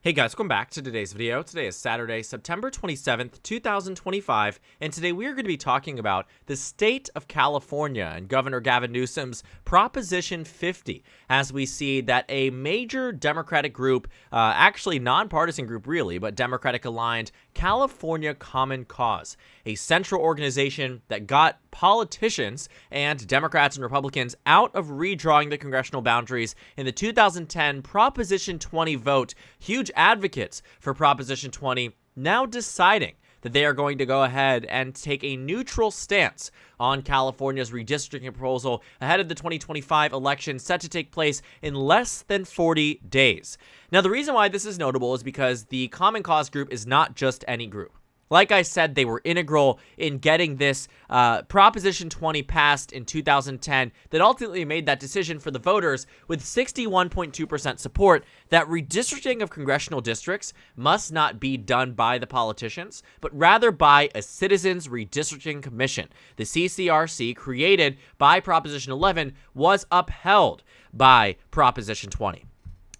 Hey guys, welcome back to today's video. Today is Saturday, September 27th, 2025, and today we are going to be talking about the state of California and Governor Gavin Newsom's Proposition 50, as we see that a major Democratic group, actually nonpartisan group really, but Democratic aligned, California Common Cause, a central organization that got politicians and Democrats and Republicans out of redrawing the congressional boundaries in the 2010 Proposition 20 vote. Huge advocates for Proposition 20 now deciding that they are going to go ahead and take a neutral stance on California's redistricting proposal ahead of the 2025 election set to take place in less than 40 days. Now, the reason why this is notable is because the Common Cause group is not just any group. Like I said, they were integral in getting this Proposition 20 passed in 2010 that ultimately made that decision for the voters with 61.2% support that redistricting of congressional districts must not be done by the politicians, but rather by a Citizens Redistricting Commission. The CCRC, created by Proposition 11, was upheld by Proposition 20.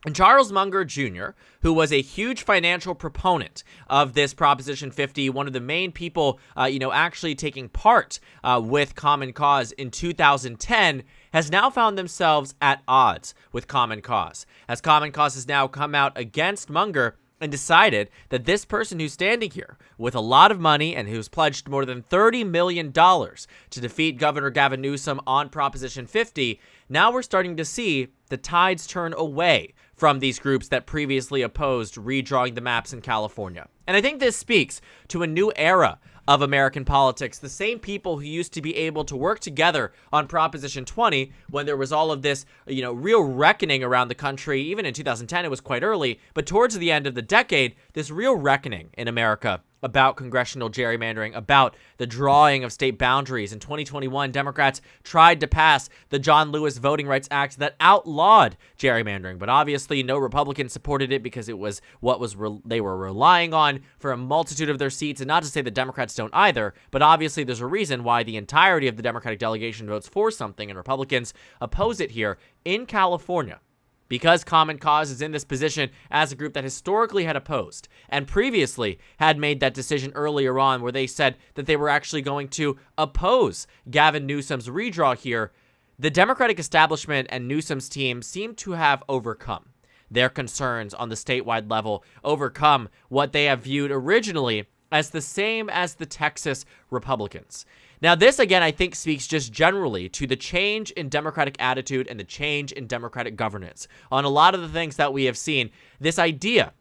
And Charles Munger Jr., who was a huge financial proponent of this Proposition 50, one of the main people, actually taking part with Common Cause in 2010, has now found themselves at odds with Common Cause, as Common Cause has now come out against Munger and decided that this person who's standing here with a lot of money and who's pledged more than $30 million to defeat Governor Gavin Newsom on Proposition 50, now we're starting to see the tides turn away from these groups that previously opposed redrawing the maps in California. And I think this speaks to a new era of American politics. The same people who used to be able to work together on Proposition 20 when there was all of this, real reckoning around the country. Even in 2010, it was quite early, but towards the end of the decade, this real reckoning in America about congressional gerrymandering, about the drawing of state boundaries. In 2021, Democrats tried to pass the John Lewis Voting Rights Act that outlawed gerrymandering, but obviously no Republicans supported it because it was what they were relying on for a multitude of their seats. And not to say that Democrats don't either, but obviously there's a reason why the entirety of the Democratic delegation votes for something and Republicans oppose it here in California. Because Common Cause is in this position as a group that historically had opposed and previously had made that decision earlier on where they said that they were actually going to oppose Gavin Newsom's redraw here, the Democratic establishment and Newsom's team seem to have overcome their concerns on the statewide level, overcome what they have viewed originally as the same as the Texas Republicans. Now, this, again, I think speaks just generally to the change in Democratic attitude and the change in Democratic governance. On a lot of the things that we have seen, this idea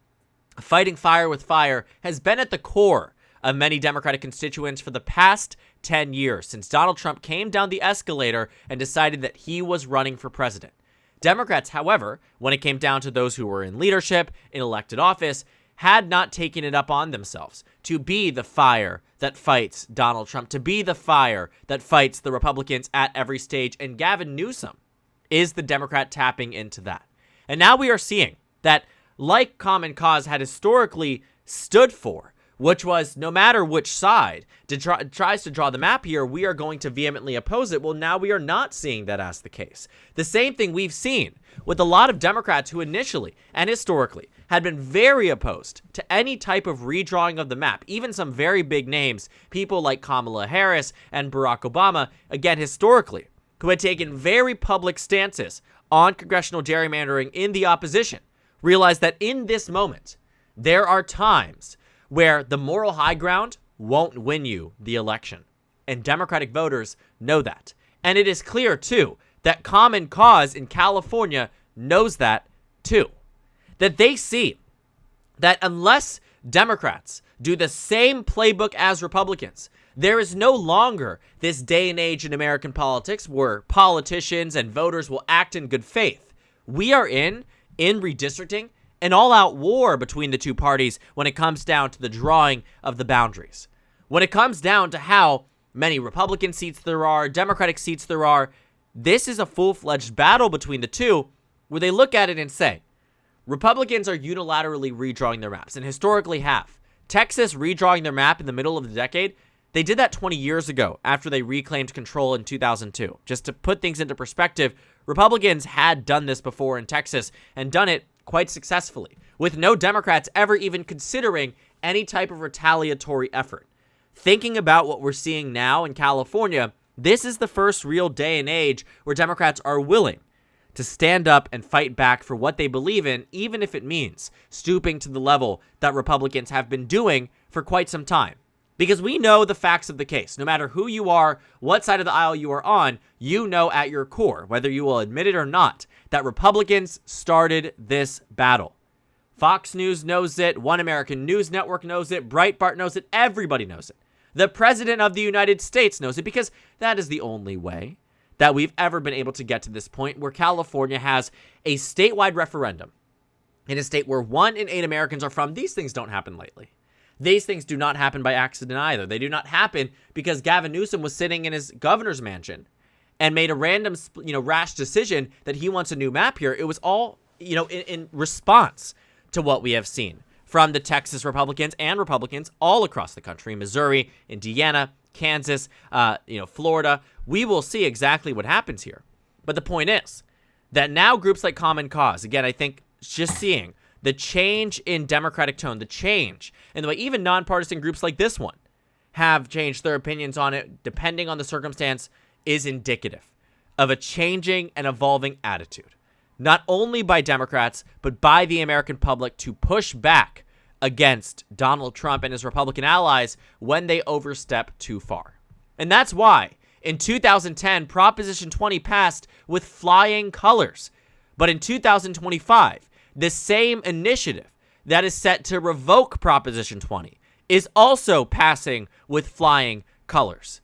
of fighting fire with fire has been at the core of many Democratic constituents for the past 10 years, since Donald Trump came down the escalator and decided that he was running for president. Democrats, however, when it came down to those who were in leadership, in elected office, had not taken it up on themselves to be the fire that fights Donald Trump, to be the fire that fights the Republicans at every stage. And Gavin Newsom is the Democrat tapping into that. And now we are seeing that, like Common Cause had historically stood for, which was no matter which side tries to draw the map here, we are going to vehemently oppose it. Well, now we are not seeing that as the case. The same thing we've seen with a lot of Democrats who initially and historically had been very opposed to any type of redrawing of the map. Even some very big names, people like Kamala Harris and Barack Obama, again, historically, who had taken very public stances on congressional gerrymandering in the opposition, realized that in this moment, there are times where the moral high ground won't win you the election. And Democratic voters know that. And it is clear, too, that Common Cause in California knows that, too. That they see that unless Democrats do the same playbook as Republicans, there is no longer this day and age in American politics where politicians and voters will act in good faith. We are in redistricting, an all-out war between the two parties when it comes down to the drawing of the boundaries. When it comes down to how many Republican seats there are, Democratic seats there are, this is a full-fledged battle between the two where they look at it and say, Republicans are unilaterally redrawing their maps and historically have. Texas redrawing their map in the middle of the decade, they did that 20 years ago after they reclaimed control in 2002. Just to put things into perspective, Republicans had done this before in Texas and done it quite successfully, with no Democrats ever even considering any type of retaliatory effort. Thinking about what we're seeing now in California, this is the first real day and age where Democrats are willing to stand up and fight back for what they believe in, even if it means stooping to the level that Republicans have been doing for quite some time. Because we know the facts of the case. No matter who you are, what side of the aisle you are on, you know at your core, whether you will admit it or not, that Republicans started this battle. Fox News knows it. One American News Network knows it. Breitbart knows it. Everybody knows it. The President of the United States knows it, because that is the only way that we've ever been able to get to this point where California has a statewide referendum in a state where 1 in 8 Americans are from. These things don't happen lightly. These things do not happen by accident either. They do not happen because Gavin Newsom was sitting in his governor's mansion and made a random, rash decision that he wants a new map here. It was all, in response to what we have seen from the Texas Republicans and Republicans all across the country, Missouri, Indiana, Kansas, Florida. We will see exactly what happens here. But the point is that now groups like Common Cause, again, I think just seeing the change in Democratic tone, the change in the way even nonpartisan groups like this one have changed their opinions on it, depending on the circumstance, is indicative of a changing and evolving attitude, not only by Democrats, but by the American public to push back against Donald Trump and his Republican allies when they overstep too far. And that's why in 2010, Proposition 20 passed with flying colors. But in 2025, the same initiative that is set to revoke Proposition 20 is also passing with flying colors.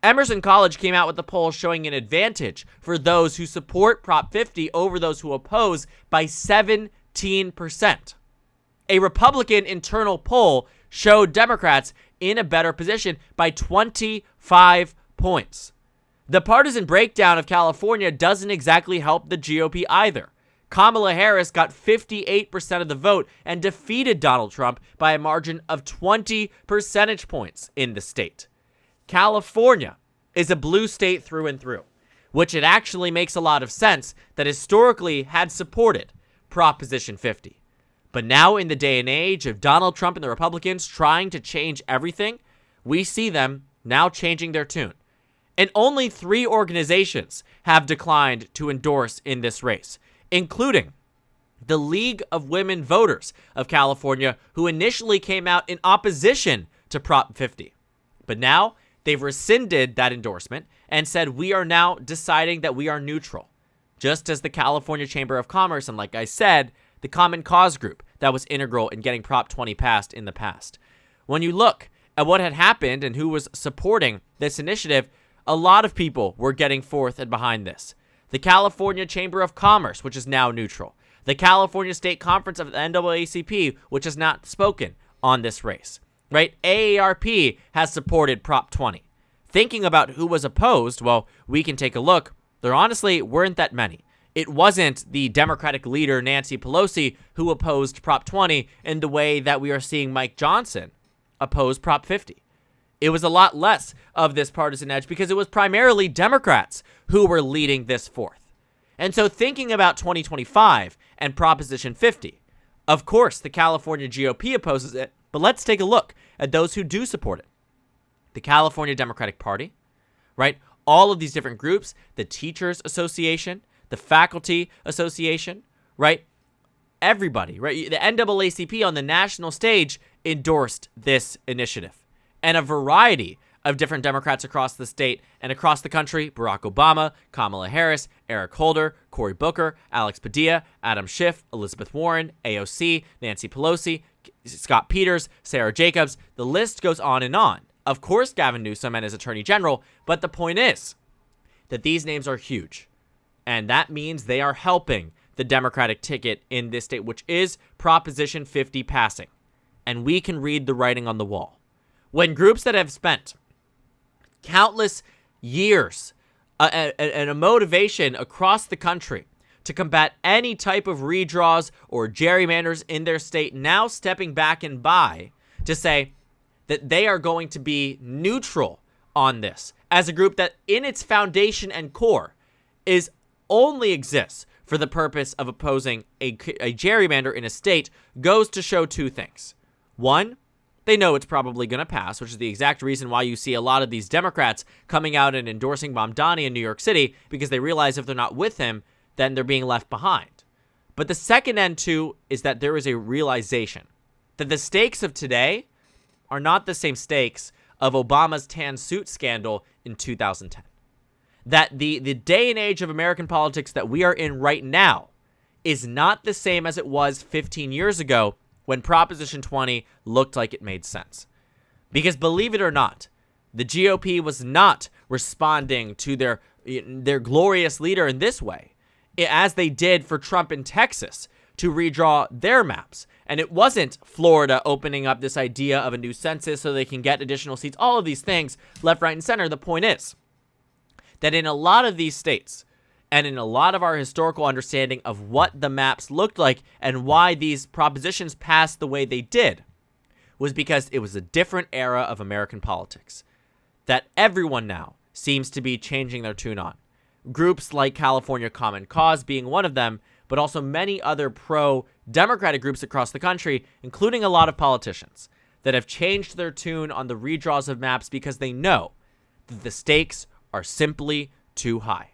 Emerson College came out with a poll showing an advantage for those who support Prop 50 over those who oppose by 17%. A Republican internal poll showed Democrats in a better position by 25 points. The partisan breakdown of California doesn't exactly help the GOP either. Kamala Harris got 58% of the vote and defeated Donald Trump by a margin of 20 percentage points in the state. California is a blue state through and through, which it actually makes a lot of sense that historically had supported Proposition 50. But now in the day and age of Donald Trump and the Republicans trying to change everything, we see them now changing their tune. And only 3 organizations have declined to endorse in this race, including the League of Women Voters of California, who initially came out in opposition to Prop 50. But now they've rescinded that endorsement and said we are now deciding that we are neutral, just as the California Chamber of Commerce and, like I said, the Common Cause group that was integral in getting Prop 20 passed in the past. When you look at what had happened and who was supporting this initiative, a lot of people were getting forth and behind this. The California Chamber of Commerce, which is now neutral. The California State Conference of the NAACP, which has not spoken on this race. Right? AARP has supported Prop 20. Thinking about who was opposed, well, we can take a look. There honestly weren't that many. It wasn't the Democratic leader, Nancy Pelosi, who opposed Prop 20 in the way that we are seeing Mike Johnson oppose Prop 50. It was a lot less of this partisan edge because it was primarily Democrats who were leading this forth. And so thinking about 2025 and Proposition 50, of course, the California GOP opposes it, but let's take a look at those who do support it. The California Democratic Party, right? All of these different groups, the Teachers Association, the Faculty Association, right? Everybody, right? The NAACP on the national stage endorsed this initiative. And a variety of different Democrats across the state and across the country: Barack Obama, Kamala Harris, Eric Holder, Cory Booker, Alex Padilla, Adam Schiff, Elizabeth Warren, AOC, Nancy Pelosi, Scott Peters, Sarah Jacobs. The list goes on and on. Of course, Gavin Newsom and his attorney general, but the point is that these names are huge. And that means they are helping the Democratic ticket in this state, which is Proposition 50 passing. And we can read the writing on the wall. When groups that have spent countless years and a motivation across the country to combat any type of redraws or gerrymanders in their state now stepping back and by to say that they are going to be neutral on this as a group that in its foundation and core only exists for the purpose of opposing a gerrymander in a state goes to show two things. One, they know it's probably going to pass, which is the exact reason why you see a lot of these Democrats coming out and endorsing Mamdani in New York City, because they realize if they're not with him, then they're being left behind. But the second end, too, is that there is a realization that the stakes of today are not the same stakes of Obama's tan suit scandal in 2010. That the day and age of American politics that we are in right now is not the same as it was 15 years ago when Proposition 20 looked like it made sense. Because believe it or not, the GOP was not responding to their glorious leader in this way, as they did for Trump in Texas to redraw their maps. And it wasn't Florida opening up this idea of a new census so they can get additional seats, all of these things, left, right, and center. The point is that in a lot of these states, and in a lot of our historical understanding of what the maps looked like and why these propositions passed the way they did, was because it was a different era of American politics that everyone now seems to be changing their tune on. Groups like California Common Cause being one of them, but also many other pro-democratic groups across the country, including a lot of politicians, that have changed their tune on the redraws of maps because they know that the stakes are simply too high.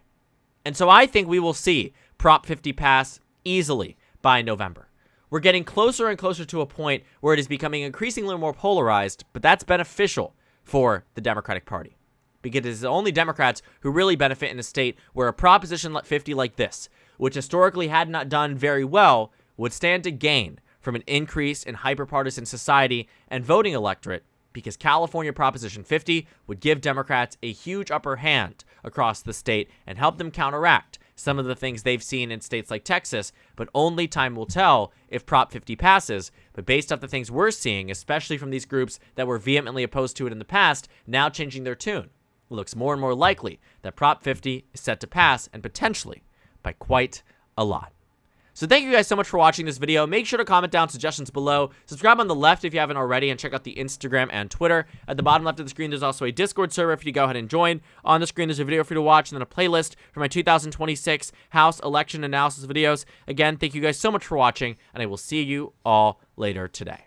And so I think we will see Prop 50 pass easily by November. We're getting closer and closer to a point where it is becoming increasingly more polarized, but that's beneficial for the Democratic Party, because it is only Democrats who really benefit in a state where a Proposition 50 like this, which historically had not done very well, would stand to gain from an increase in hyperpartisan society and voting electorate, because California Proposition 50 would give Democrats a huge upper hand across the state and help them counteract some of the things they've seen in states like Texas, but only time will tell if Prop 50 passes. But based off the things we're seeing, especially from these groups that were vehemently opposed to it in the past, now changing their tune, it looks more and more likely that Prop 50 is set to pass, and potentially by quite a lot. So thank you guys so much for watching this video. Make sure to comment down suggestions below. Subscribe on the left if you haven't already, and check out the Instagram and Twitter. At the bottom left of the screen, there's also a Discord server for you to go ahead and join. On the screen, there's a video for you to watch, and then a playlist for my 2026 House election analysis videos. Again, thank you guys so much for watching, and I will see you all later today.